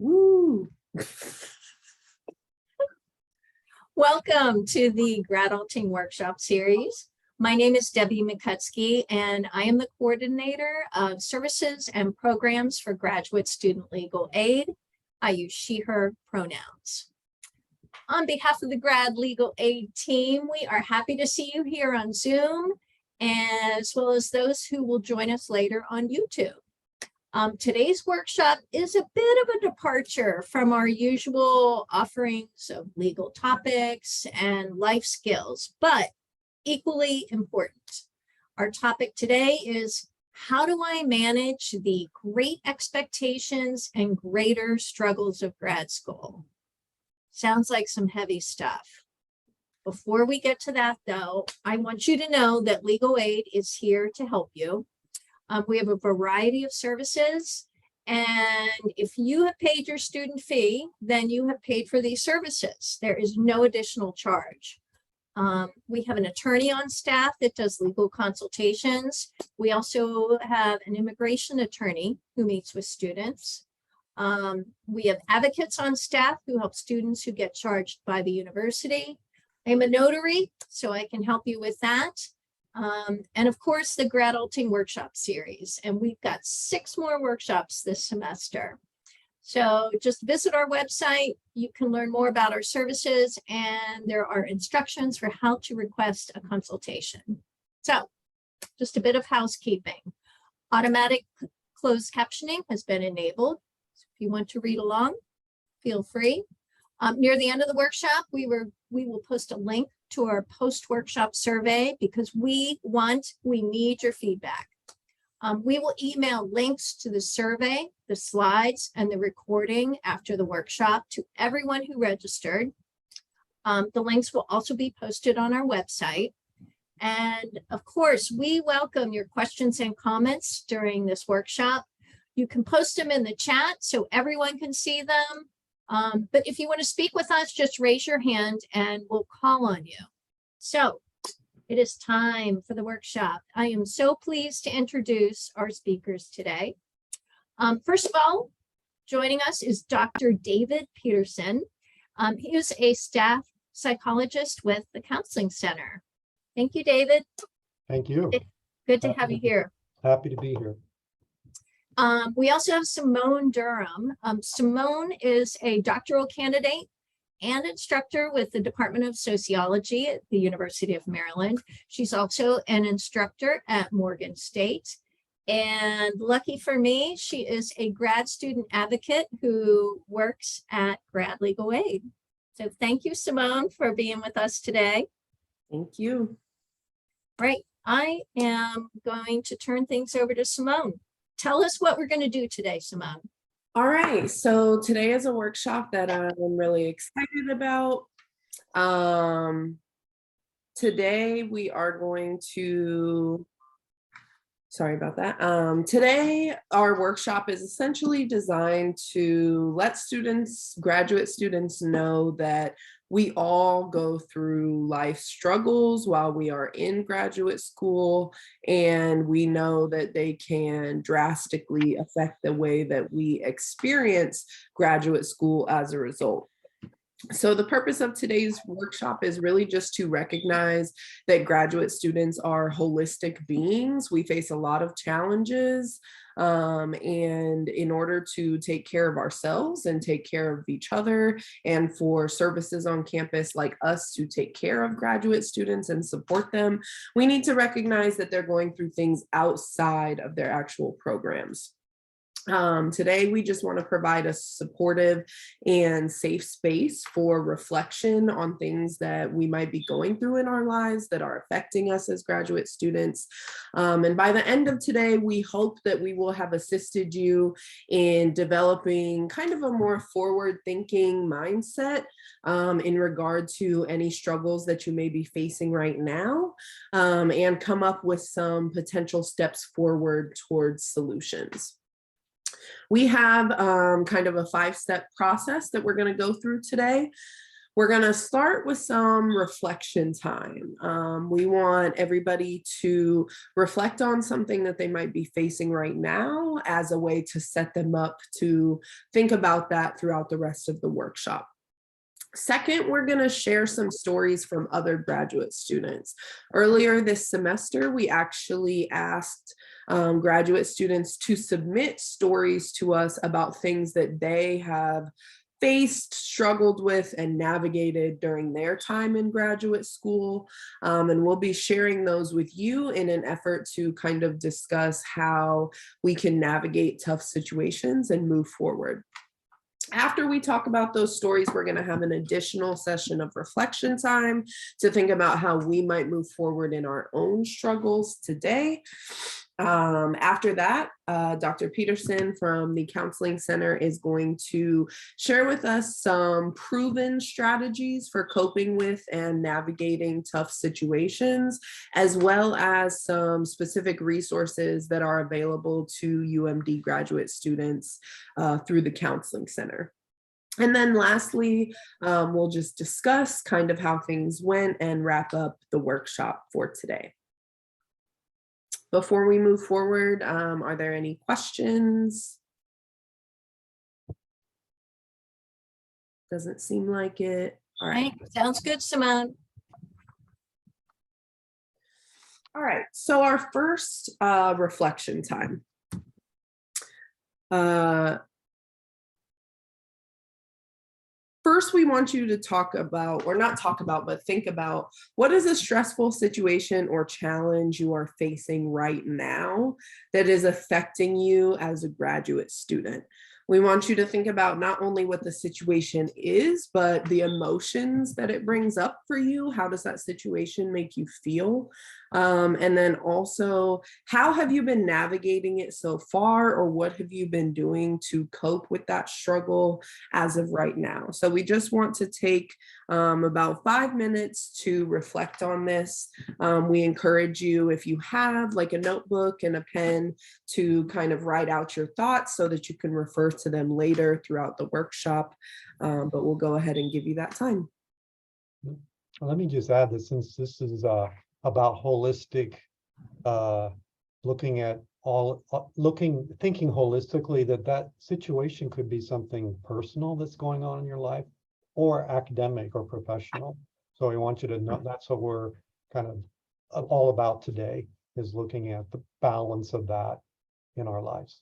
Woo! Welcome to the GRadulting Workshop Series. My name is Debbie McCutsky, and I am the coordinator of services and programs for graduate student legal aid. I use she, her pronouns. On behalf of the Grad Legal Aid team, we are happy to see you here on Zoom, as well as those who will join us later on YouTube. Today's workshop is a bit of a departure from our usual offerings of legal topics and life skills, but equally important. Our topic today is, how do I manage the great expectations and greater struggles of grad school? Sounds like some heavy stuff. Before we get to that, though, I want you to know that Legal Aid is here to help you. We have a variety of services, and if you have paid your student fee, then you have paid for these services. There is no additional charge. We have an attorney on staff that does legal consultations. We also have an immigration attorney who meets with students. We have advocates on staff who help students who get charged by the university. I'm a notary, so I can help you with that. And of course, the GRadulting Workshop Series, and we've got 6 more workshops this semester. So just visit our website. You can learn more about our services, and there are instructions for how to request a consultation. So just a bit of housekeeping. Automatic closed captioning has been enabled. So if you want to read along, feel free. Near the end of the workshop, we will post a link to our post-workshop survey because we need your feedback. We will email links to the survey, the slides, and the recording after the workshop to everyone who registered. The links will also be posted on our website. And of course, we welcome your questions and comments during this workshop. You can post them in the chat so everyone can see them. But if you want to speak with us, just raise your hand and we'll call on you. So it is time for the workshop. I am so pleased to introduce our speakers today. First of all, joining us is Dr. David Peterson. He is a staff psychologist with the Counseling Center. Thank you, David. Thank you. Good to have you here. Happy to be here. We also have Simone Durham. Simone is a doctoral candidate and instructor with the Department of Sociology at the University of Maryland. She's also an instructor at Morgan State. And lucky for me, she is a grad student advocate who works at Grad Legal Aid. So thank you, Simone, for being with us today. Thank you. Right, I am going to turn things over to Simone. Tell us what we're going to do today, Simone. All right, so today is a workshop that I'm really excited about. Today we are going to, sorry about that. Today our workshop is essentially designed to let students, graduate students, know that we all go through life struggles while we are in graduate school, and we know that they can drastically affect the way that we experience graduate school as a result. So the purpose of today's workshop is really just to recognize that graduate students are holistic beings. We face a lot of challenges, and in order to take care of ourselves and take care of each other, and for services on campus like us to take care of graduate students and support them, we need to recognize that they're going through things outside of their actual programs. Today, we just want to provide a supportive and safe space for reflection on things that we might be going through in our lives that are affecting us as graduate students. And by the end of today, we hope that we will have assisted you in developing kind of a more forward-thinking mindset in regard to any struggles that you may be facing right now, and come up with some potential steps forward towards solutions. We have kind of a 5-step process that we're going to go through today. We're going to start with some reflection time. We want everybody to reflect on something that they might be facing right now as a way to set them up to think about that throughout the rest of the workshop. Second, we're going to share some stories from other graduate students. Earlier this semester, we actually asked graduate students to submit stories to us about things that they have faced, struggled with, and navigated during their time in graduate school. And we'll be sharing those with you in an effort to kind of discuss how we can navigate tough situations and move forward. After we talk about those stories, we're going to have an additional session of reflection time to think about how we might move forward in our own struggles today. After that, Dr. Peterson from the Counseling Center is going to share with us some proven strategies for coping with and navigating tough situations, as well as some specific resources that are available to UMD graduate students through the Counseling Center. And then lastly, we'll just discuss kind of how things went and wrap up the workshop for today. Before we move forward, are there any questions? Doesn't seem like it. All right. Sounds good, Simone. All right. So our first reflection time. First, we want you to talk about, or not talk about, but think about what is a stressful situation or challenge you are facing right now that is affecting you as a graduate student. We want you to think about not only what the situation is, but the emotions that it brings up for you. How does that situation make you feel? And then also, how have you been navigating it so far, or what have you been doing to cope with that struggle as of right now? So we just want to take about 5 minutes to reflect on this. We encourage you, if you have like a notebook and a pen, to kind of write out your thoughts so that you can refer to them later throughout the workshop. But we'll go ahead and give you that time. Let me just add that since this is about holistic, looking at all, thinking holistically, that situation could be something personal that's going on in your life, or academic or professional. So we want you to know that's what we're kind of all about today, is looking at the balance of that in our lives.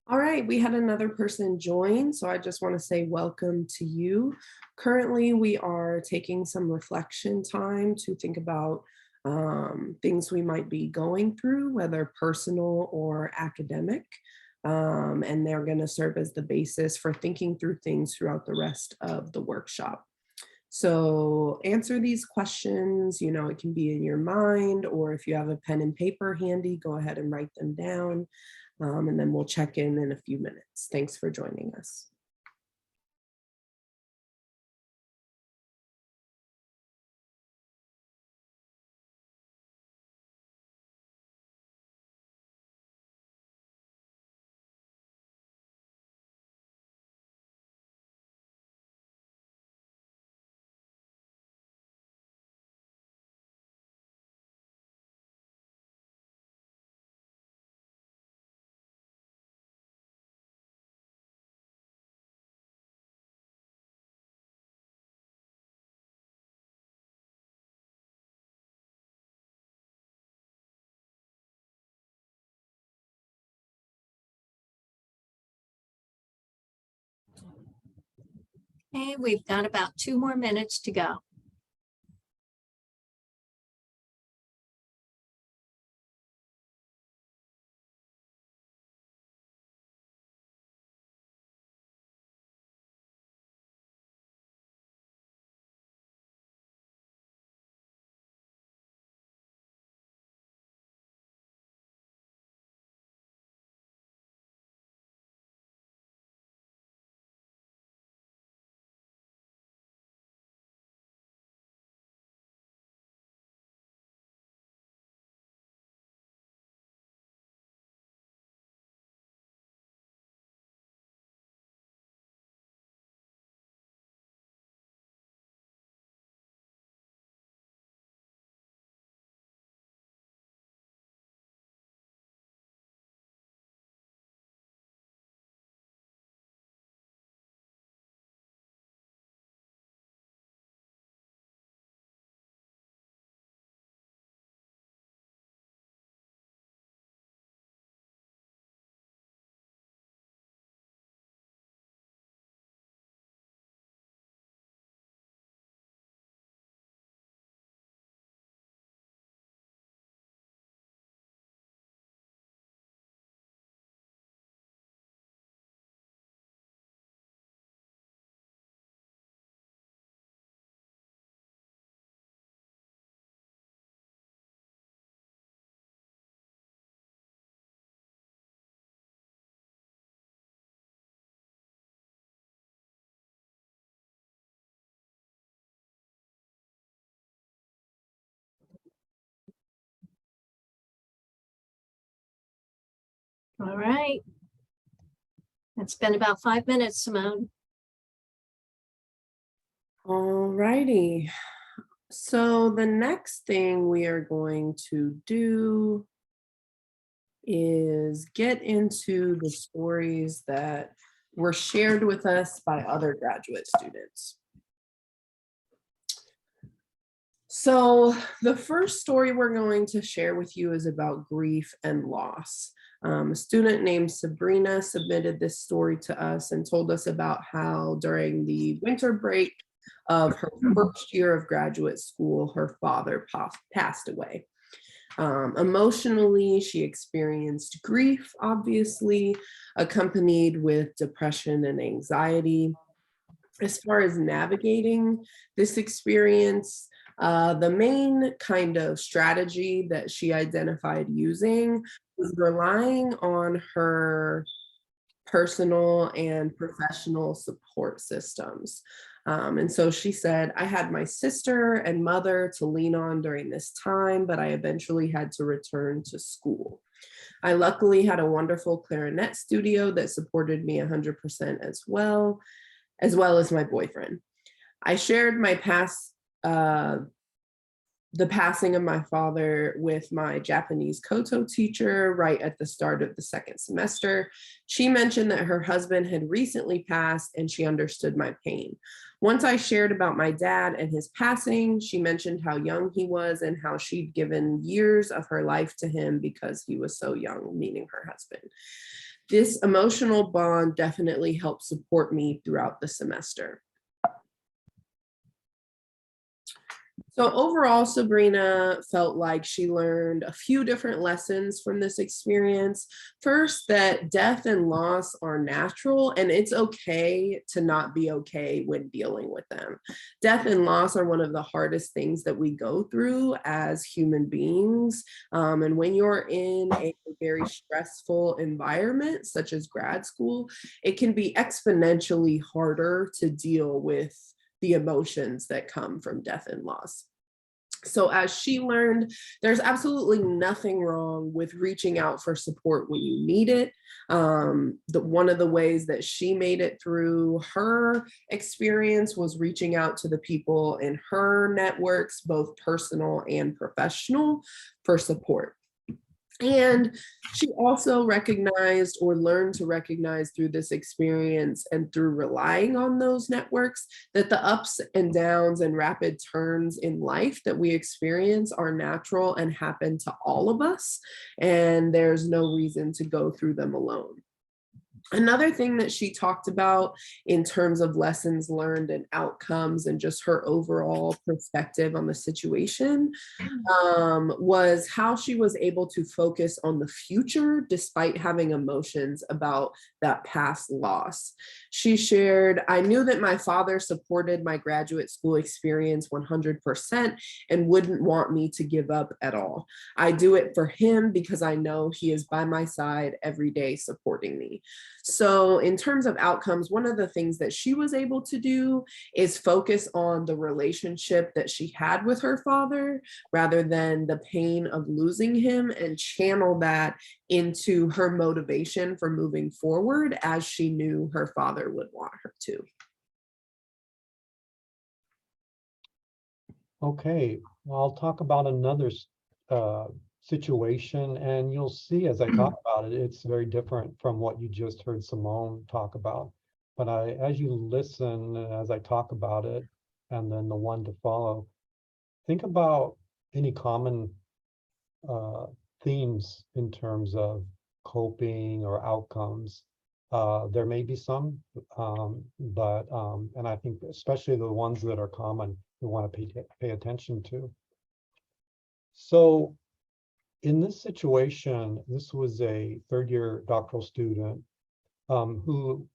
All right, we had another person join, so I just want to say welcome to you. Currently, we are taking some reflection time to think about things we might be going through, whether personal or academic, and they're going to serve as the basis for thinking through things throughout the rest of the workshop. So answer these questions, you know, it can be in your mind, or if you have a pen and paper handy, go ahead and write them down. And then we'll check in a few minutes. Thanks for joining us. Okay, we've got about 2 more minutes to go. All right. It's been about 5 minutes, Simone. All righty. So the next thing we are going to do is get into the stories that were shared with us by other graduate students. So the first story we're going to share with you is about grief and loss. A student named Sabrina submitted this story to us and told us about how during the winter break of her first year of graduate school, her father passed away. Emotionally, she experienced grief, obviously, accompanied with depression and anxiety. As far as navigating this experience, the main kind of strategy that she identified using was relying on her personal and professional support systems. And so she said, I had my sister and mother to lean on during this time, but I eventually had to return to school. I luckily had a wonderful clarinet studio that supported me 100% as well as my boyfriend. I shared my the passing of my father with my Japanese koto teacher right at the start of the second semester. She mentioned that her husband had recently passed and she understood my pain. Once I shared about my dad and his passing, she mentioned how young he was and how she'd given years of her life to him because he was so young, meaning her husband. This emotional bond definitely helped support me throughout the semester. So overall, Sabrina felt like she learned a few different lessons from this experience. First, that death and loss are natural, and it's okay to not be okay when dealing with them. Death and loss are one of the hardest things that we go through as human beings. And when you're in a very stressful environment, such as grad school, it can be exponentially harder to deal with the emotions that come from death and loss. So as she learned, there's absolutely nothing wrong with reaching out for support when you need it. One of the ways that she made it through her experience was reaching out to the people in her networks, both personal and professional, for support. And she also recognized, or learned to recognize through this experience and through relying on those networks, that the ups and downs and rapid turns in life that we experience are natural and happen to all of us. And there's no reason to go through them alone. Another thing that she talked about in terms of lessons learned and outcomes and just her overall perspective on the situation was how she was able to focus on the future despite having emotions about that past loss. She shared, "I knew that my father supported my graduate school experience 100% and wouldn't want me to give up at all. I do it for him because I know he is by my side every day supporting me." So in terms of outcomes, one of the things that she was able to do is focus on the relationship that she had with her father rather than the pain of losing him, and channel that into her motivation for moving forward as she knew her father would want her to. Okay, well, I'll talk about another situation, and you'll see as I talk about it, it's very different from what you just heard Simone talk about. But as you listen, as I talk about it, and then the one to follow, think about any common themes in terms of coping or outcomes. There may be some, and I think especially the ones that are common, we want to pay attention to. So in this situation, this was a third-year doctoral student who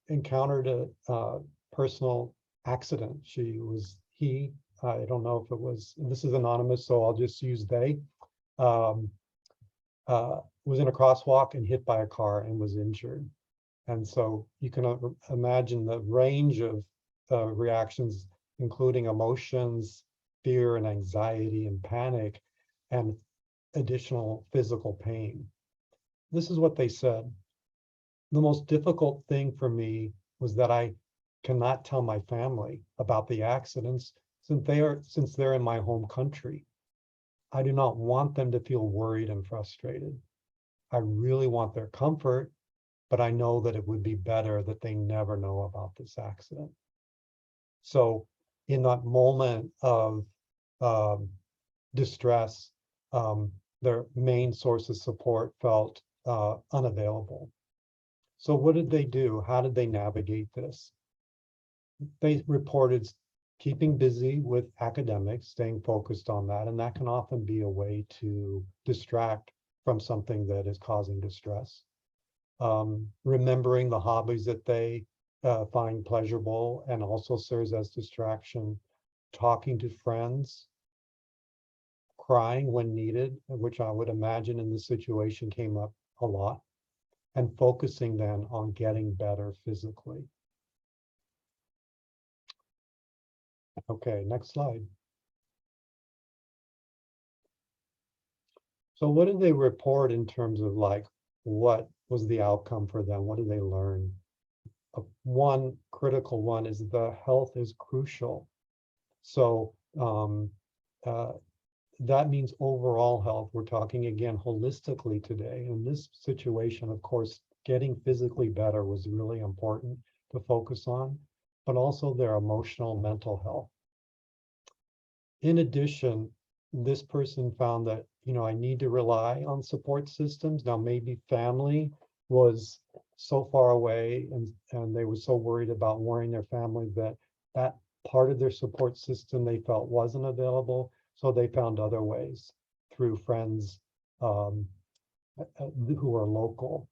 encountered a personal accident. I don't know if it was, this is anonymous, so I'll just use they, was in a crosswalk and hit by a car and was injured. And so you can imagine the range of reactions, including emotions, fear and anxiety and panic, and additional physical pain. This is what they said. "The most difficult thing for me was that I cannot tell my family about the accidents since they're in my home country. I do not want them to feel worried and frustrated. I really want their comfort, but I know that it would be better that they never know about this accident." So in that moment of distress, their main source of support felt unavailable. So what did they do? How did they navigate this? They reported keeping busy with academics, staying focused on that, and that can often be a way to distract from something that is causing distress. Remembering the hobbies that they find pleasurable and also serves as distraction. Talking to friends, crying when needed, which I would imagine in this situation came up a lot, and focusing then on getting better physically. Okay, next slide. So what did they report in terms of like, what was the outcome for them? What did they learn? One critical one is the health is crucial. So that means overall health. We're talking again holistically today. In this situation, of course, getting physically better was really important to focus on, but also their emotional, mental health. In addition, this person found that, I need to rely on support systems. Now, maybe family was so far away and they were so worried about worrying their family that part of their support system they felt wasn't available. So they found other ways through friends who are local.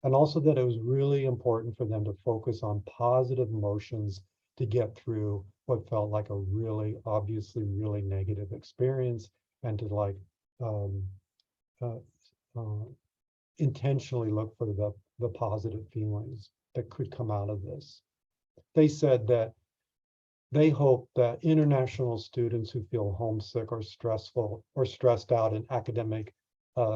And also that it was really important for them to focus on positive emotions to get through what felt like a really, obviously really negative experience, and to like intentionally look for the positive feelings that could come out of this. They said that they hope that international students who feel homesick or stressful or stressed out in academic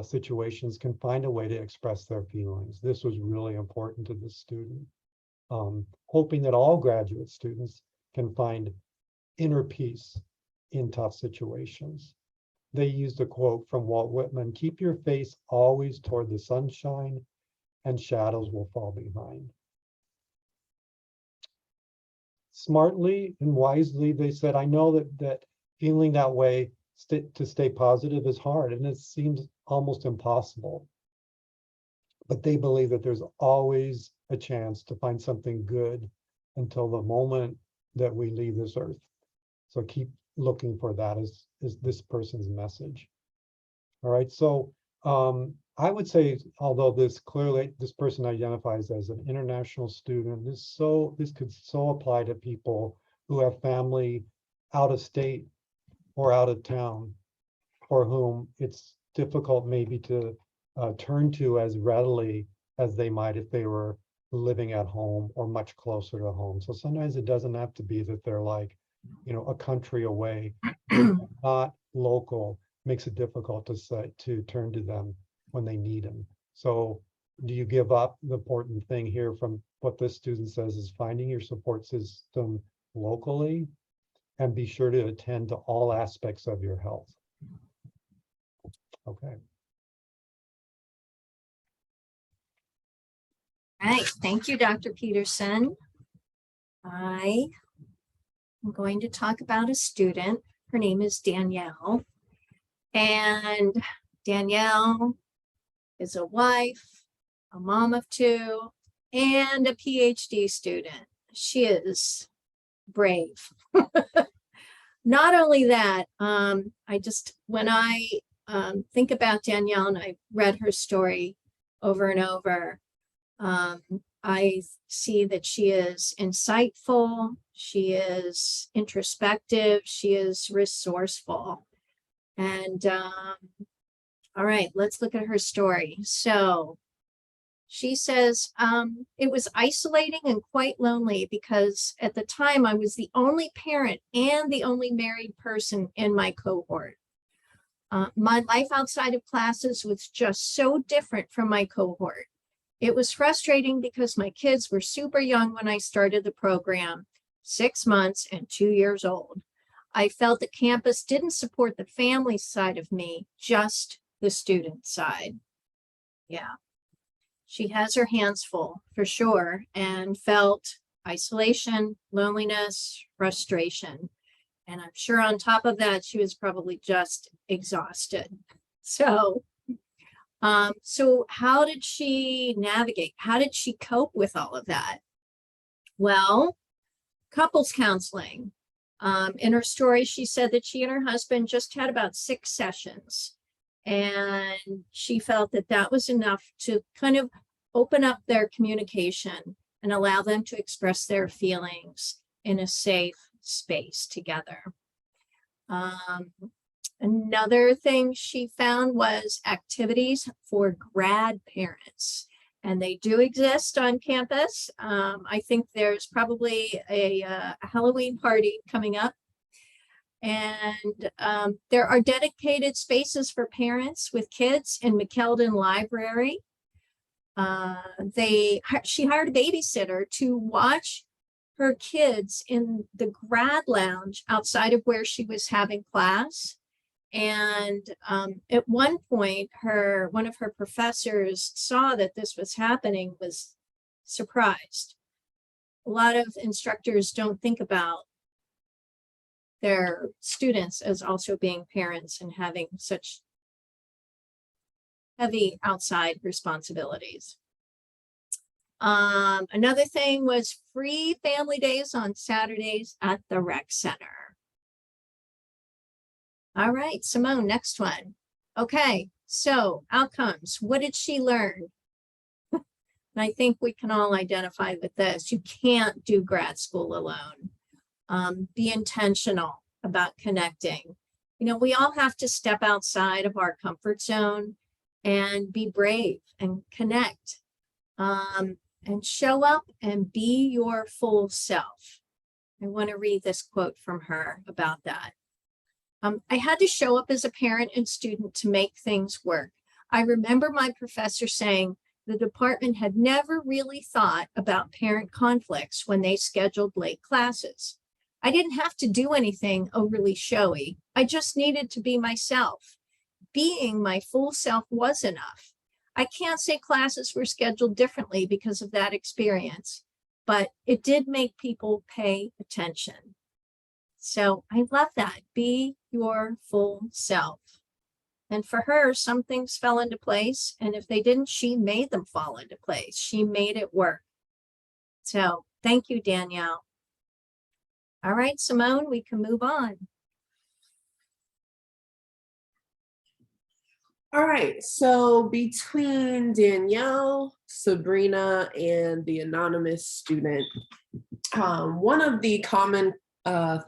situations can find a way to express their feelings. This was really important to this student. Hoping that all graduate students can find inner peace in tough situations. They used a quote from Walt Whitman: "Keep your face always toward the sunshine, and shadows will fall behind." Smartly and wisely, they said, "I know that feeling that way to stay positive is hard, and it seems almost impossible. But they believe that there's always a chance to find something good until the moment that we leave this earth. So keep looking for that," is this person's message. All right, so I would say, although this person identifies as an international student, this could so apply to people who have family out of state or out of town, for whom it's difficult maybe to turn to as readily as they might if they were living at home or much closer to home. So sometimes it doesn't have to be that they're like, a country away, not local, makes it difficult to turn to them when they need them. So do you give up? The important thing here from what this student says is finding your support system locally, and be sure to attend to all aspects of your health. Okay. Right. Thank you, Dr. Peterson. I am going to talk about a student. Her name is Danielle. And Danielle is a wife, a mom of two, and a PhD student. She is brave. Not only that, when I think about Danielle, and I read her story over and over, I see that she is insightful, she is introspective, she is resourceful. And all right, let's look at her story. So she says, it was isolating and quite lonely because at the time I was the only parent and the only married person in my cohort. My life outside of classes was just so different from my cohort. It was frustrating because my kids were super young when I started the program, 6 months and 2 years old. I felt the campus didn't support the family side of me, just the student side. Yeah, she has her hands full for sure, and felt isolation, loneliness, frustration. And I'm sure on top of that, she was probably just exhausted. So how did she navigate? How did she cope with all of that? Well, couples counseling. In her story, she said that she and her husband just had about 6 sessions, and she felt that that was enough to kind of open up their communication and allow them to express their feelings in a safe space together. Another thing she found was activities for grad parents, and they do exist on campus. I think there's probably a Halloween party coming up, and there are dedicated spaces for parents with kids in McKeldin Library. She hired a babysitter to watch her kids in the grad lounge outside of where she was having class. And at one point, one of her professors saw that this was happening, was surprised. A lot of instructors don't think about their students as also being parents and having such heavy outside responsibilities. Another thing was free family days on Saturdays at the rec center. All right, Simone, next one. Okay, so outcomes. What did she learn? And I think we can all identify with this. You can't do grad school alone. Be intentional about connecting. You know, we all have to step outside of our comfort zone and be brave and connect. And show up and be your full self. I want to read this quote from her about that. I had to show up as a parent and student to make things work. I remember my professor saying the department had never really thought about parent conflicts when they scheduled late classes. I didn't have to do anything overly showy. I just needed to be myself. Being my full self was enough. I can't say classes were scheduled differently because of that experience, but it did make people pay attention. So I love that. Be your full self. And for her, some things fell into place. And if they didn't, she made them fall into place. She made it work. So thank you, Danielle. All right, Simone, we can move on. All right, so between Danielle, Sabrina, and the anonymous student, one of the common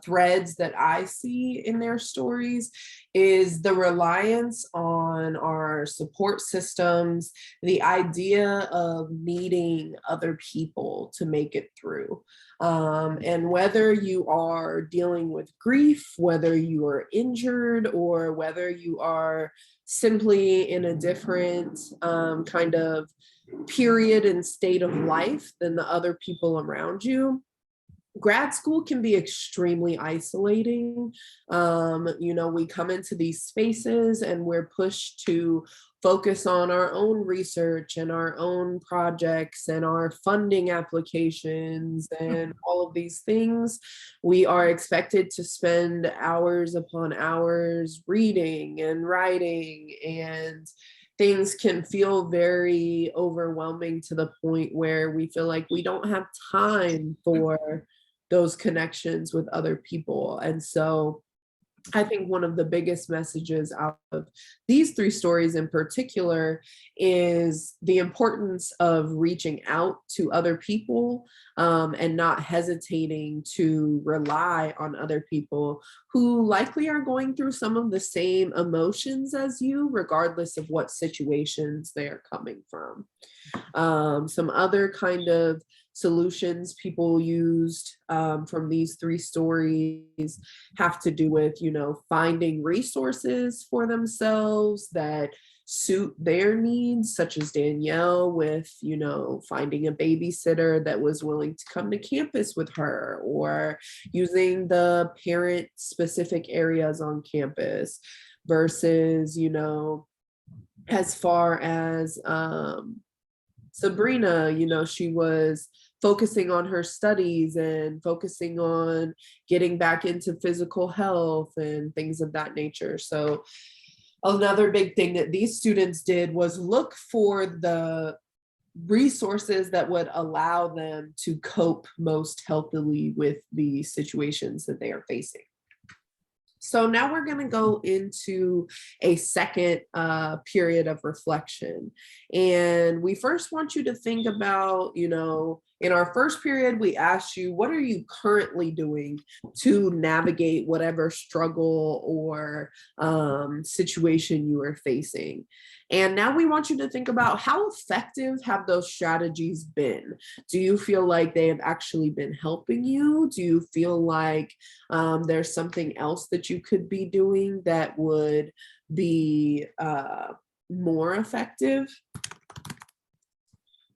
threads that I see in their stories is the reliance on our support systems, the idea of needing other people to make it through. And whether you are dealing with grief, whether you are injured, or whether you are simply in a different kind of period and state of life than the other people around you, grad school can be extremely isolating. You know, we come into these spaces and we're pushed to focus on our own research and our own projects and our funding applications and all of these things. We are expected to spend hours upon hours reading and writing, and things can feel very overwhelming to the point where we feel like we don't have time for those connections with other people. And so I think one of the biggest messages out of these three stories in particular is the importance of reaching out to other people and not hesitating to rely on other people who likely are going through some of the same emotions as you, regardless of what situations they're coming from. Some other kind of solutions people used from these three stories have to do with, you know, finding resources for themselves that suit their needs, such as Danielle with, you know, finding a babysitter that was willing to come to campus with her, or using the parent specific areas on campus versus, you know, as far as Sabrina, you know, she was focusing on her studies and focusing on getting back into physical health and things of that nature. So another big thing that these students did was look for the resources that would allow them to cope most healthily with the situations that they are facing. So now we're going to go into a second period of reflection. And we first want you to think about, you know, in our first period, we asked you, what are you currently doing to navigate whatever struggle or situation you are facing? And now we want you to think about how effective have those strategies been? Do you feel like they have actually been helping you? Do you feel like there's something else that you could be doing that would be more effective?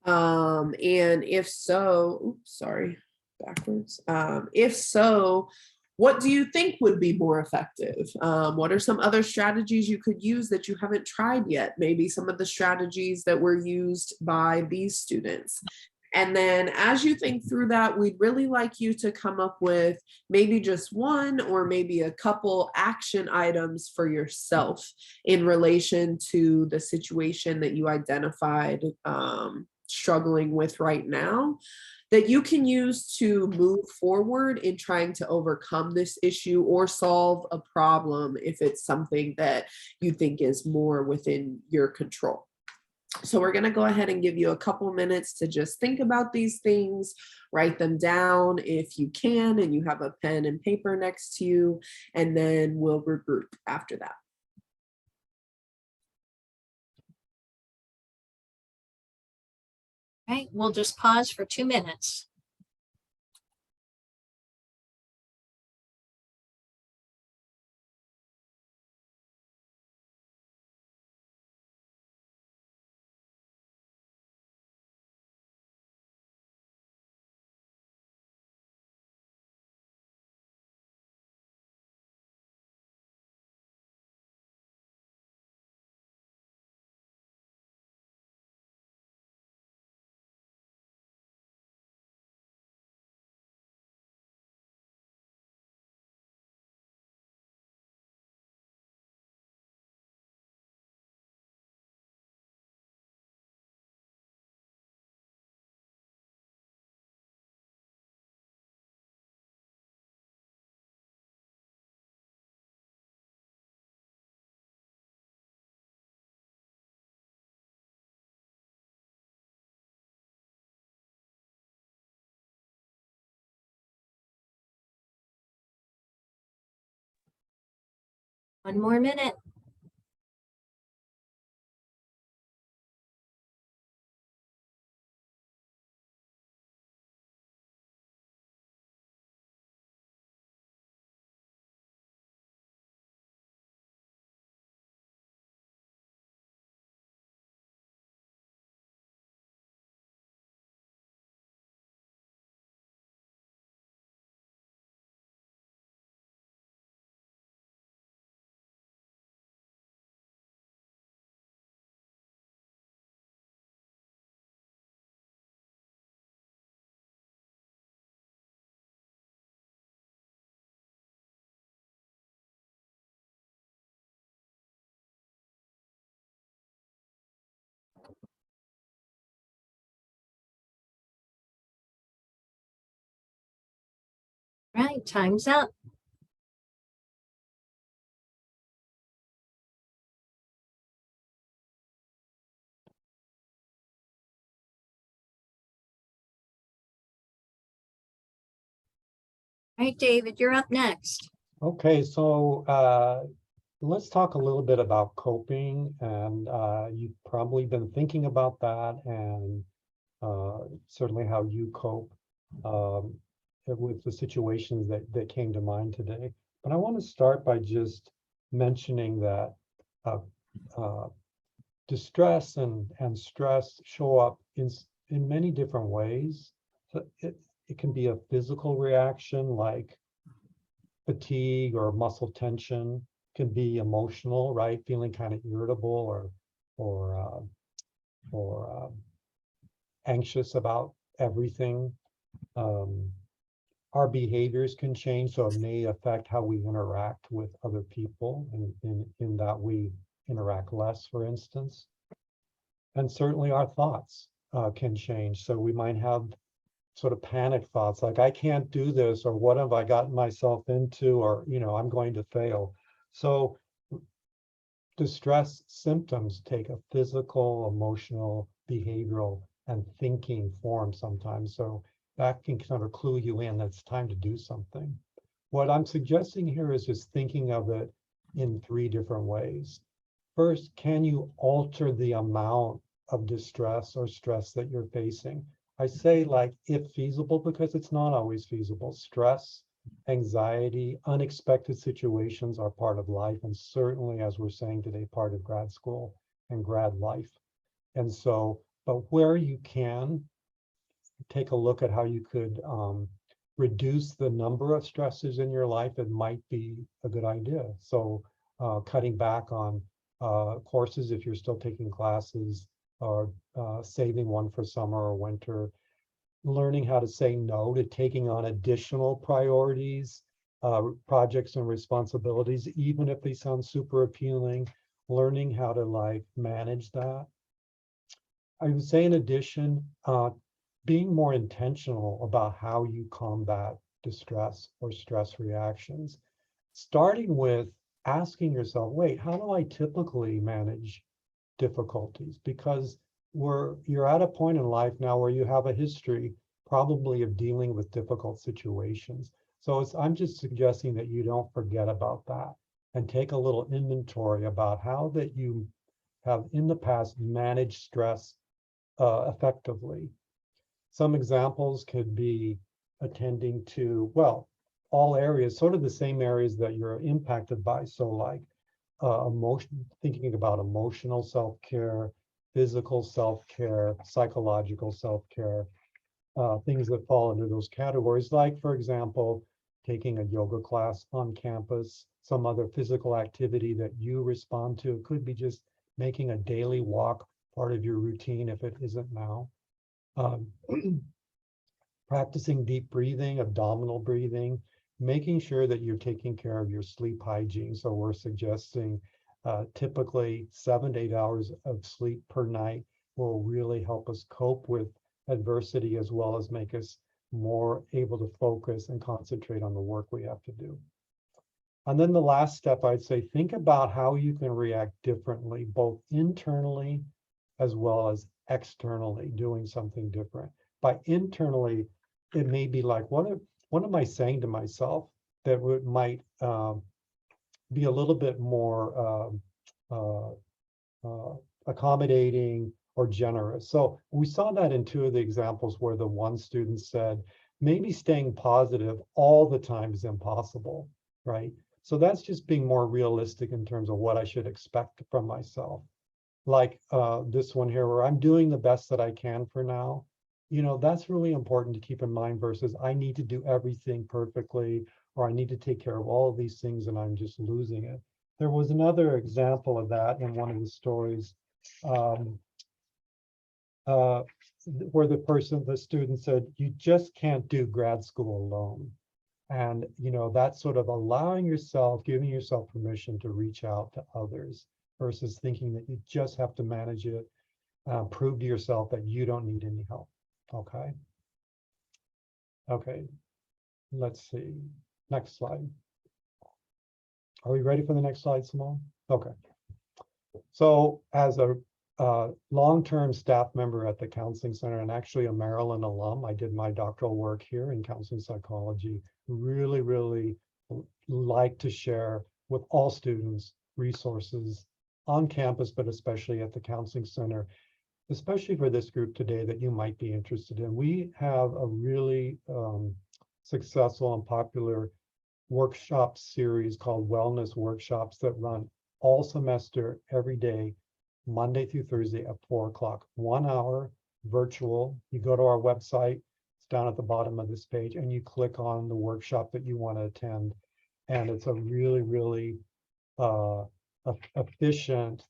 And if so, oops, sorry, backwards. If so, what do you think would be more effective? What are some other strategies you could use that you haven't tried yet? Maybe some of the strategies that were used by these students. And then as you think through that, we'd really like you to come up with maybe just one or maybe a couple action items for yourself in relation to the situation that you identified struggling with right now that you can use to move forward in trying to overcome this issue or solve a problem if it's something that you think is more within your control. So we're going to go ahead and give you a couple minutes to just think about these things, write them down if you can, and you have a pen and paper next to you, and then we'll regroup after that. Right, we'll just pause for 2 minutes. One more minute. Right, time's up. All right, David, you're up next. Okay, so let's talk a little bit about coping, and you've probably been thinking about that, and certainly how you cope with the situations that came to mind today. But I want to start by just mentioning that distress and stress show up in many different ways. So it can be a physical reaction like fatigue or muscle tension, can be emotional, right? Feeling kind of irritable or anxious about everything. Our behaviors can change, so it may affect how we interact with other people, and in that we interact less, for instance. And certainly our thoughts can change. So we might have sort of panic thoughts like, I can't do this, or what have I gotten myself into, or, I'm going to fail. So distress symptoms take a physical, emotional, behavioral, and thinking form sometimes. So that can kind of clue you in that it's time to do something. What I'm suggesting here is just thinking of it in 3 different ways. First, can you alter the amount of distress or stress that you're facing? I say like if feasible, because it's not always feasible. Stress, anxiety, unexpected situations are part of life, and certainly, as we're saying today, part of grad school and grad life. And so, but where you can, take a look at how you could reduce the number of stresses in your life, it might be a good idea. So cutting back on courses if you're still taking classes, or saving one for summer or winter, learning how to say no to taking on additional priorities, projects and responsibilities, even if they sound super appealing, learning how to like manage that. I would say in addition, being more intentional about how you combat distress or stress reactions, starting with asking yourself, wait, how do I typically manage difficulties? Because you're at a point in life now where you have a history probably of dealing with difficult situations. So I'm just suggesting that you don't forget about that and take a little inventory about how that you have in the past managed stress effectively. Some examples could be attending to, well, all areas, sort of the same areas that you're impacted by. So like thinking about emotional self-care, physical self-care, psychological self-care, things that fall into those categories, like, for example, taking a yoga class on campus, some other physical activity that you respond to. It could be just making a daily walk part of your routine if it isn't now. Practicing deep breathing, abdominal breathing, making sure that you're taking care of your sleep hygiene. So we're suggesting typically 7 to 8 hours of sleep per night will really help us cope with adversity, as well as make us more able to focus and concentrate on the work we have to do. And then the last step, I'd say, think about how you can react differently, both internally as well as externally, doing something different. By internally, it may be like, what am I saying to myself that might be a little bit more accommodating or generous. So we saw that in two of the examples where the one student said, maybe staying positive all the time is impossible, right? So that's just being more realistic in terms of what I should expect from myself. Like this one here, where I'm doing the best that I can for now. You know, that's really important to keep in mind versus I need to do everything perfectly, or I need to take care of all of these things and I'm just losing it. There was another example of that in one of the stories where the student said, you just can't do grad school alone. And, you know, that's sort of allowing yourself, giving yourself permission to reach out to others versus thinking that you just have to manage it, prove to yourself that you don't need any help. Okay. Okay. Let's see. Next slide. Are we ready for the next slide, Simone? Okay. So as a long-term staff member at the Counseling Center and actually a Maryland alum, I did my doctoral work here in counseling psychology. Really, really like to share with all students resources on campus, but especially at the Counseling Center, especially for this group today that you might be interested in. We have a really successful and popular workshop series called Wellness Workshops that run all semester, every day, Monday through Thursday at 4 o'clock, 1 hour virtual. You go to our website, it's down at the bottom of this page, and you click on the workshop that you want to attend. And it's a really, really efficient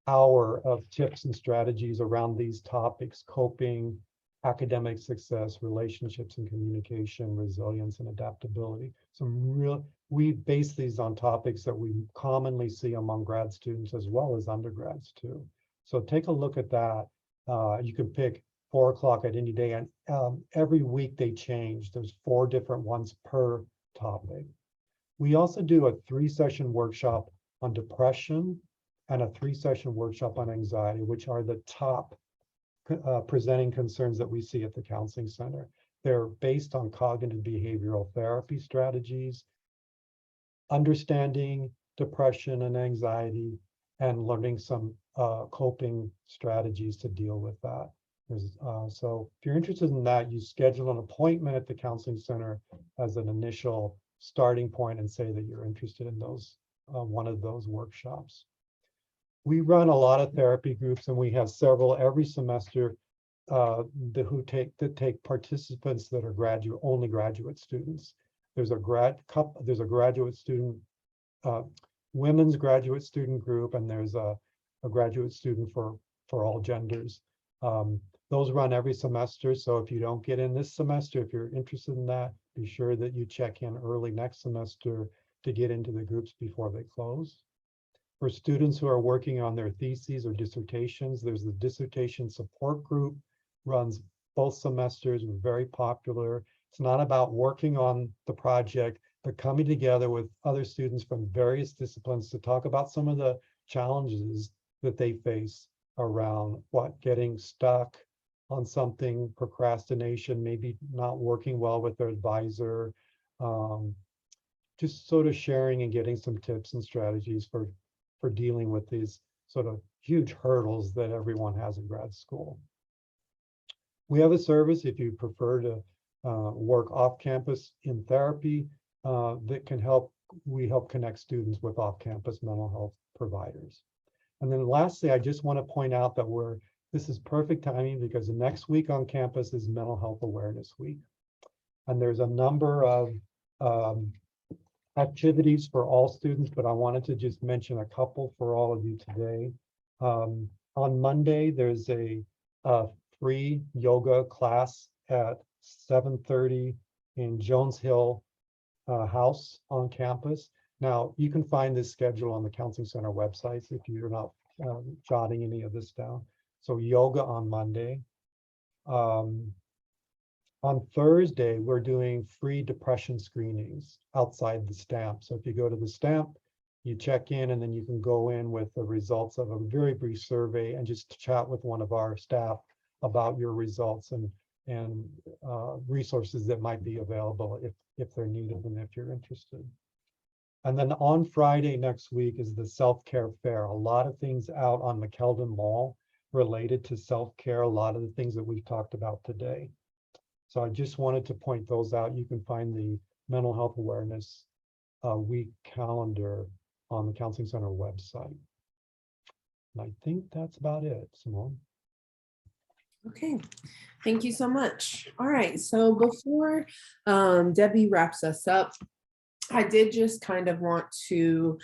hour of tips and strategies around these topics: coping, academic success, relationships and communication, resilience and adaptability. We base these on topics that we commonly see among grad students as well as undergrads too. So take a look at that. You can pick 4 o'clock at any day, and every week they change. There's 4 different ones per topic. We also do a 3-session workshop on depression and a 3-session workshop on anxiety, which are the top presenting concerns that we see at the Counseling Center. They're based on cognitive behavioral therapy strategies, understanding depression and anxiety, and learning some coping strategies to deal with that. So if you're interested in that, you schedule an appointment at the Counseling Center as an initial starting point and say that you're interested in those one of those workshops. We run a lot of therapy groups, and we have several every semester that take participants that are only graduate students. There's a graduate student, women's graduate student group, and there's a graduate student for all genders. Those run every semester. So if you don't get in this semester, if you're interested in that, be sure that you check in early next semester to get into the groups before they close. For students who are working on their theses or dissertations, there's the dissertation support group, runs both semesters, very popular. It's not about working on the project, but coming together with other students from various disciplines to talk about some of the challenges that they face around getting stuck on something, procrastination, maybe not working well with their advisor, just sort of sharing and getting some tips and strategies for dealing with these sort of huge hurdles that everyone has in grad school. We have a service if you prefer to work off campus in therapy that can help. We help connect students with off-campus mental health providers. And then lastly, I just want to point out that this is perfect timing because the next week on campus is Mental Health Awareness Week. And there's a number of activities for all students, but I wanted to just mention a couple for all of you today. On Monday, there's a free yoga class at 7:30 in Jones Hill House on campus. Now, you can find this schedule on the Counseling Center websites if you're not jotting any of this down. So yoga on Monday. On Thursday, we're doing free depression screenings outside the stamp. So if you go to the stamp, you check in, and then you can go in with the results of a very brief survey and just chat with one of our staff about your results and resources that might be available if they're needed and if you're interested. And then on Friday next week is the self-care fair. A lot of things out on McKeldin Mall related to self-care, a lot of the things that we've talked about today. So I just wanted to point those out. You can find the Mental Health Awareness Week calendar on the Counseling Center website. And I think that's about it, Simone. Okay, thank you so much. All right, so before Debbie wraps us up, I did just kind of want to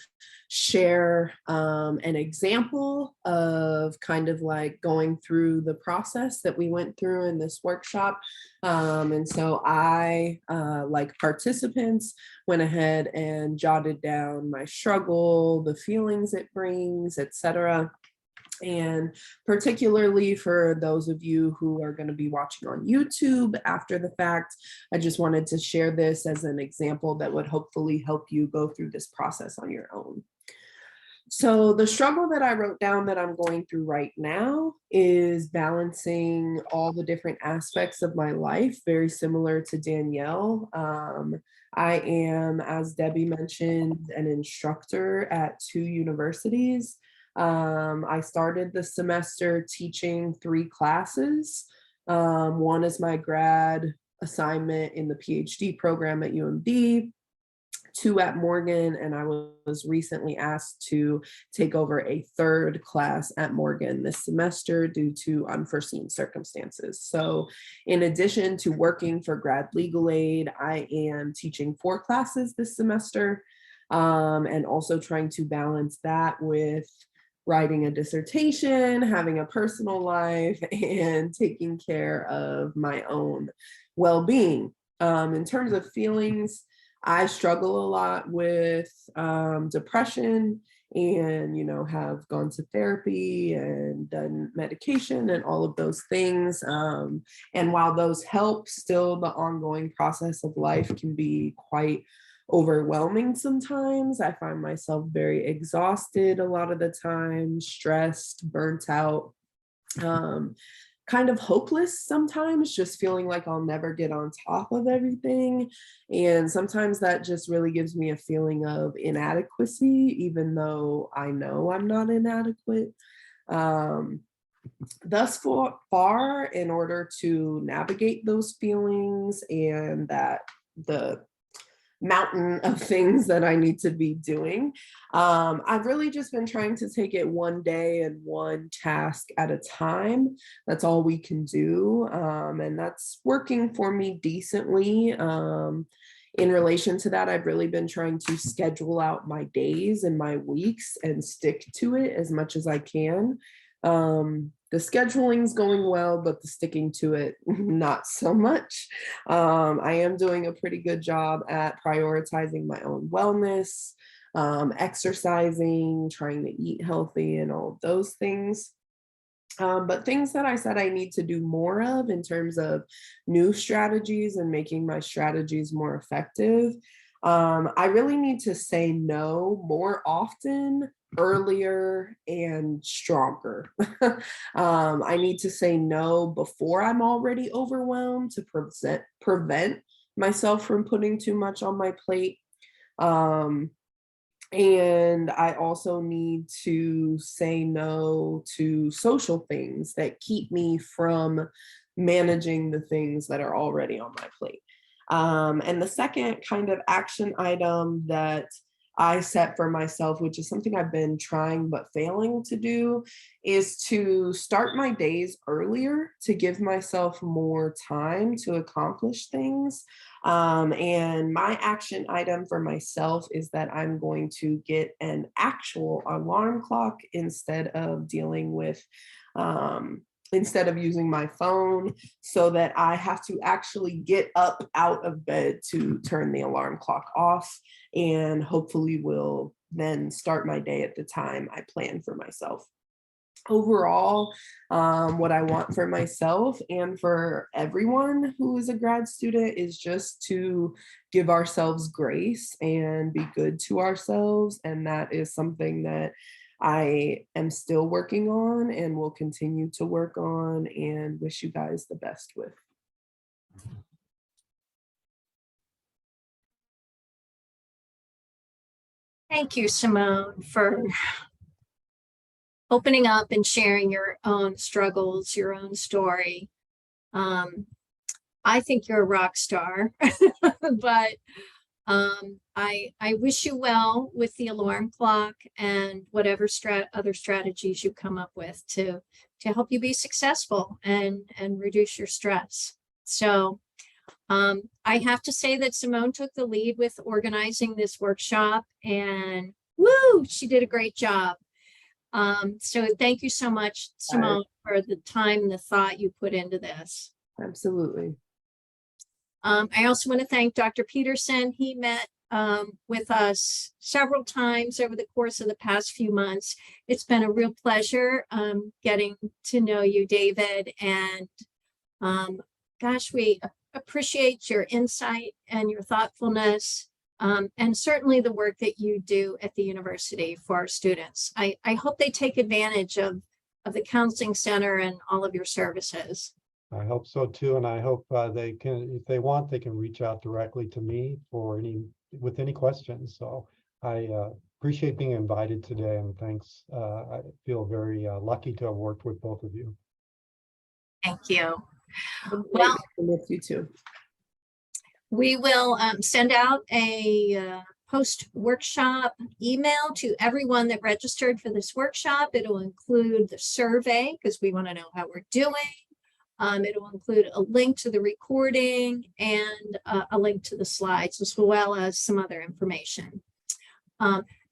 share an example of kind of like going through the process that we went through in this workshop. And so I, like participants, went ahead and jotted down my struggle, the feelings it brings, etc. And particularly for those of you who are going to be watching on YouTube after the fact, I just wanted to share this as an example that would hopefully help you go through this process on your own. So the struggle that I wrote down that I'm going through right now is balancing all the different aspects of my life, very similar to Danielle. I am, as Debbie mentioned, an instructor at 2 universities. I started the semester teaching 3 classes. One is my grad assignment in the PhD program at UMD, 2 at Morgan, and I was recently asked to take over a 3rd class at Morgan this semester due to unforeseen circumstances. So in addition to working for Grad Legal Aid, I am teaching 4 classes this semester, and also trying to balance that with writing a dissertation, having a personal life, and taking care of my own well-being. In terms of feelings, I struggle a lot with depression and, have gone to therapy and done medication and all of those things. And while those help, still the ongoing process of life can be quite overwhelming sometimes. I find myself very exhausted a lot of the time, stressed, burnt out, kind of hopeless sometimes, just feeling like I'll never get on top of everything. And sometimes that just really gives me a feeling of inadequacy, even though I know I'm not inadequate. Thus far, in order to navigate those feelings and the mountain of things that I need to be doing, I've really just been trying to take it one day and one task at a time. That's all we can do. And that's working for me decently. In relation to that, I've really been trying to schedule out my days and my weeks and stick to it as much as I can. The scheduling's going well, but the sticking to it, not so much. I am doing a pretty good job at prioritizing my own wellness, exercising, trying to eat healthy, and all of those things. But things that I said I need to do more of in terms of new strategies and making my strategies more effective. I really need to say no more often, earlier, and stronger. I need to say no before I'm already overwhelmed to prevent myself from putting too much on my plate. And I also need to say no to social things that keep me from managing the things that are already on my plate. And the second kind of action item that I set for myself, which is something I've been trying but failing to do, is to start my days earlier to give myself more time to accomplish things. And my action item for myself is that I'm going to get an actual alarm clock instead of dealing with instead of using my phone, so that I have to actually get up out of bed to turn the alarm clock off, and hopefully will then start my day at the time I plan for myself. Overall, what I want for myself and for everyone who is a grad student is just to give ourselves grace and be good to ourselves. And that is something that I am still working on and will continue to work on, and wish you guys the best with. Thank you, Simone, for opening up and sharing your own struggles, your own story. I think you're a rock star, but I wish you well with the alarm clock and whatever other strategies you come up with to help you be successful and reduce your stress. So I have to say that Simone took the lead with organizing this workshop, and woo, she did a great job. So thank you so much, Simone, for the time and the thought you put into this. Absolutely. I also want to thank Dr. Peterson. He met with us several times over the course of the past few months. It's been a real pleasure getting to know you, David. And gosh, we appreciate your insight and your thoughtfulness, and certainly the work that you do at the university for our students. I hope they take advantage of the Counseling Center and all of your services. I hope so too, and I hope they can, if they want, they can reach out directly to me with any questions. So I appreciate being invited today, and thanks. I feel very lucky to have worked with both of you. Thank you. Well, with you too. We will send out a post-workshop email to everyone that registered for this workshop. It'll include the survey because we want to know how we're doing. It'll include a link to the recording and a link to the slides, as well as some other information.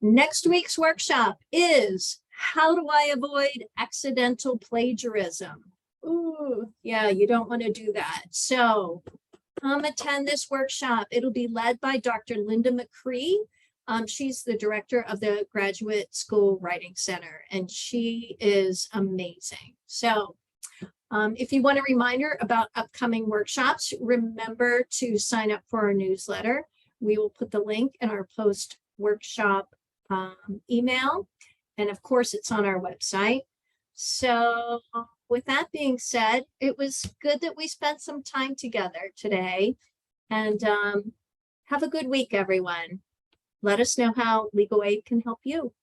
Next week's workshop is how do I avoid accidental plagiarism? Ooh, yeah, you don't want to do that. So come attend this workshop. It'll be led by Dr. Linda McCree. She's the director of the Graduate School Writing Center, and she is amazing. So if you want a reminder about upcoming workshops, remember to sign up for our newsletter. We will put the link in our post-workshop email. And of course, it's on our website. So with that being said, it was good that we spent some time together today. And have a good week, everyone. Let us know how Legal Aid can help you.